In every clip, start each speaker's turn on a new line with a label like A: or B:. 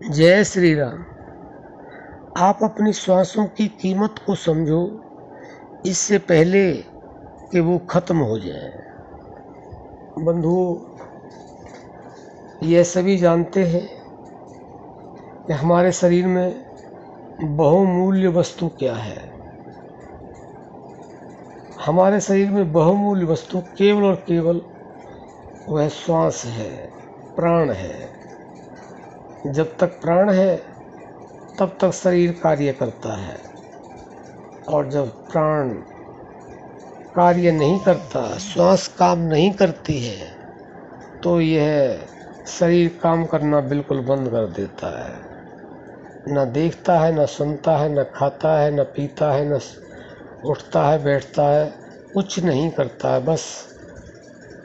A: जय श्री राम। आप अपनी श्वासों की कीमत को समझो इससे पहले कि वो खत्म हो जाए। बंधुओं, यह सभी जानते हैं कि हमारे शरीर में बहुमूल्य वस्तु क्या है। हमारे शरीर में बहुमूल्य वस्तु केवल और केवल वह श्वास है, प्राण है। जब तक प्राण है तब तक शरीर कार्य करता है, और जब प्राण कार्य नहीं करता, श्वास काम नहीं करती है, तो यह शरीर काम करना बिल्कुल बंद कर देता है। न देखता है, न सुनता है, न खाता है, न पीता है, न उठता है, बैठता है, कुछ नहीं करता है। बस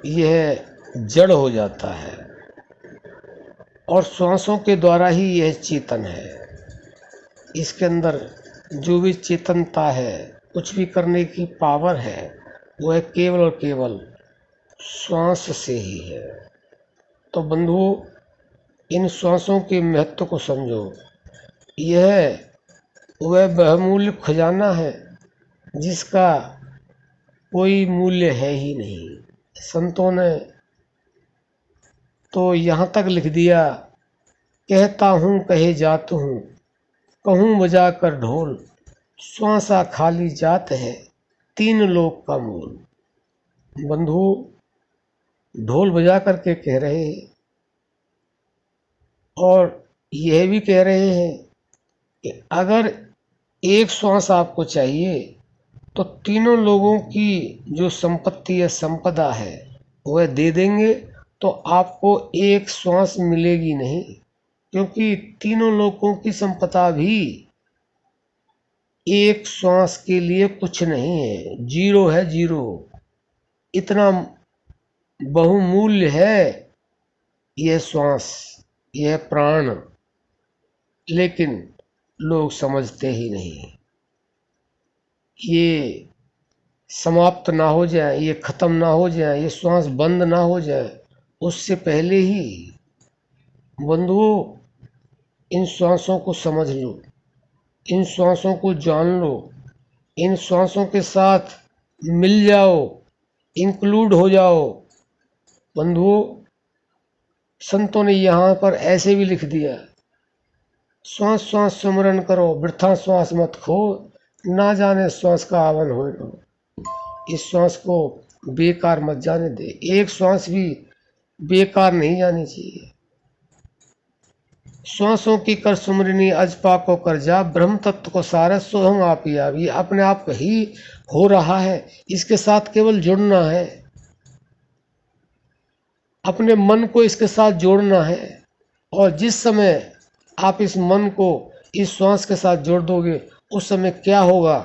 A: यह जड़ हो जाता है, और श्वासों के द्वारा ही यह चेतन है। इसके अंदर जो भी चेतनता है, कुछ भी करने की पावर है, वह केवल और केवल श्वास से ही है। तो बंधुओं, इन श्वासों के महत्व को समझो। यह वह बहुमूल्य खजाना है जिसका कोई मूल्य है ही नहीं। संतों ने तो यहाँ तक लिख दिया, कहता हूँ कहे जात हूँ, कहूँ बजा कर ढोल, श्वासा खाली जात है, तीन लोक का मूल। बंधु, ढोल बजा करके कह रहे हैं, और यह भी कह रहे हैं कि अगर एक श्वास आपको चाहिए तो तीनों लोगों की जो संपत्ति है, संपदा है, वह दे देंगे, तो आपको एक श्वास मिलेगी नहीं, क्योंकि तीनों लोगों की संपदा भी एक श्वास के लिए कुछ नहीं है, जीरो है, जीरो। इतना बहुमूल्य है यह श्वास, यह प्राण, लेकिन लोग समझते ही नहीं। ये समाप्त ना हो जाए, ये खत्म ना हो जाए, ये श्वास बंद ना हो जाए, उससे पहले ही बंधुओं इन श्वासों को समझ लो, इन श्वासों को जान लो, इन श्वासों के साथ मिल जाओ, इंक्लूड हो जाओ। बंधुओं, संतों ने यहाँ पर ऐसे भी लिख दिया, श्वास श्वास सुमरन करो, वृथा श्वास मत खो, ना जाने श्वास का आवन हो। इस श्वास को बेकार मत जाने दे, एक श्वास भी बेकार नहीं जानी चाहिए। श्वासों की कर सुमरनी अजपा को कर जा, ब्रह्म तत्व को सारा सोहम आप ही आप। ये अपने आप ही हो रहा है, इसके साथ केवल जुड़ना है, अपने मन को इसके साथ जोड़ना है। और जिस समय आप इस मन को इस श्वास के साथ जोड़ दोगे, उस समय क्या होगा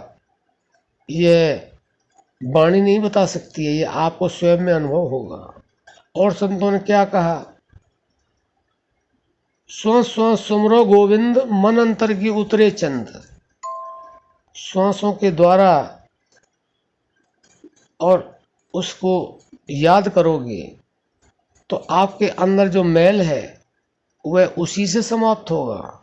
A: यह वाणी नहीं बता सकती है, ये आपको स्वयं में अनुभव होगा। और संतों ने क्या कहा, श्वास श्वास सुमरो गोविंद, मन अंतर की उतरे चंद। श्वासों के द्वारा और उसको याद करोगे तो आपके अंदर जो मैल है वह उसी से समाप्त होगा।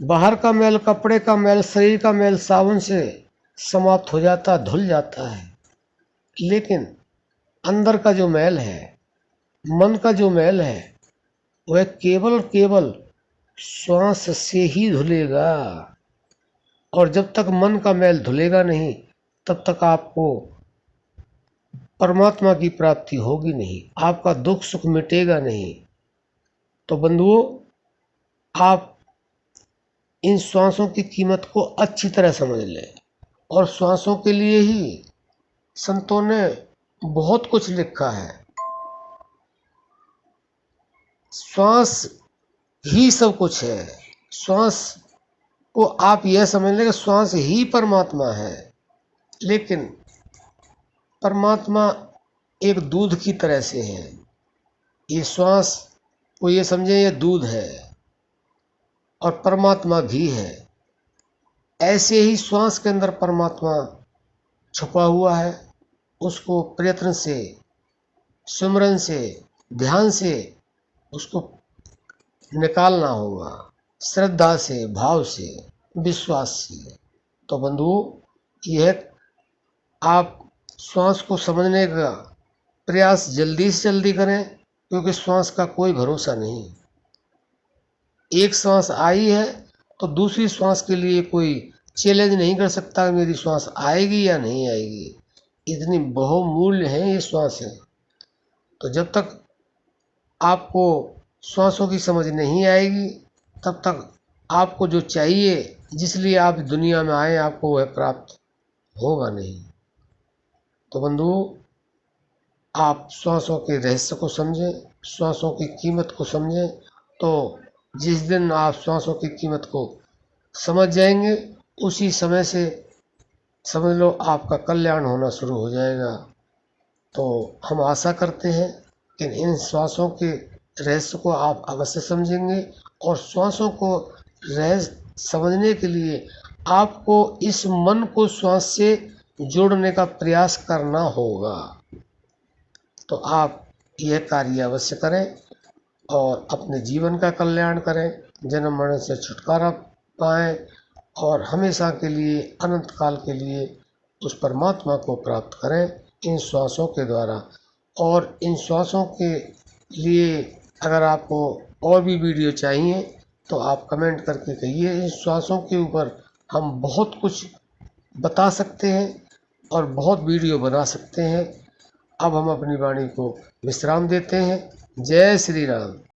A: बाहर का मैल, कपड़े का मैल, शरीर का मैल साबुन से समाप्त हो जाता, धुल जाता है, लेकिन अंदर का जो मैल है, मन का जो मैल है, वह केवल और केवल श्वास से ही धुलेगा। और जब तक मन का मैल धुलेगा नहीं, तब तक आपको परमात्मा की प्राप्ति होगी नहीं, आपका दुख सुख मिटेगा नहीं। तो बंधुओं, आप इन श्वासों की कीमत को अच्छी तरह समझ लें, और श्वासों के लिए ही संतों ने बहुत कुछ लिखा है। श्वास ही सब कुछ है। श्वास को आप यह समझ लें कि श्वास ही परमात्मा है, लेकिन परमात्मा एक दूध की तरह से है। ये श्वास को ये समझें, ये दूध है और परमात्मा घी है। ऐसे ही श्वास के अंदर परमात्मा छुपा हुआ है, उसको प्रयत्न से, सुमरन से, ध्यान से उसको निकालना होगा, श्रद्धा से, भाव से, विश्वास से। तो बंधु, यह आप श्वास को समझने का प्रयास जल्दी से जल्दी करें, क्योंकि श्वास का कोई भरोसा नहीं। एक श्वास आई है तो दूसरी श्वास के लिए कोई चैलेंज नहीं कर सकता कि मेरी श्वास आएगी या नहीं आएगी। इतनी बहुमूल्य है ये श्वासें। तो जब तक आपको श्वासों की समझ नहीं आएगी, तब तक आपको जो चाहिए, जिस लिए आप दुनिया में आए, आपको वह प्राप्त होगा नहीं। तो बंधु, आप श्वासों के रहस्य को समझें, श्वासों की कीमत को समझें। तो जिस दिन आप श्वासों की कीमत को समझ जाएंगे, उसी समय से समझ लो आपका कल्याण होना शुरू हो जाएगा। तो हम आशा करते हैं कि इन श्वासों के रहस्य को आप अवश्य समझेंगे, और श्वासों को रहस्य समझने के लिए आपको इस मन को श्वास से जोड़ने का प्रयास करना होगा। तो आप यह कार्य अवश्य करें और अपने जीवन का कल्याण करें, जन्म मरण से छुटकारा पाएं, और हमेशा के लिए, अनंत काल के लिए उस परमात्मा को प्राप्त करें इन श्वासों के द्वारा। और इन श्वासों के लिए अगर आपको और भी वीडियो चाहिए तो आप कमेंट करके कहिए। इन श्वासों के ऊपर हम बहुत कुछ बता सकते हैं और बहुत वीडियो बना सकते हैं। अब हम अपनी वाणी को विश्राम देते हैं। जय श्री राम।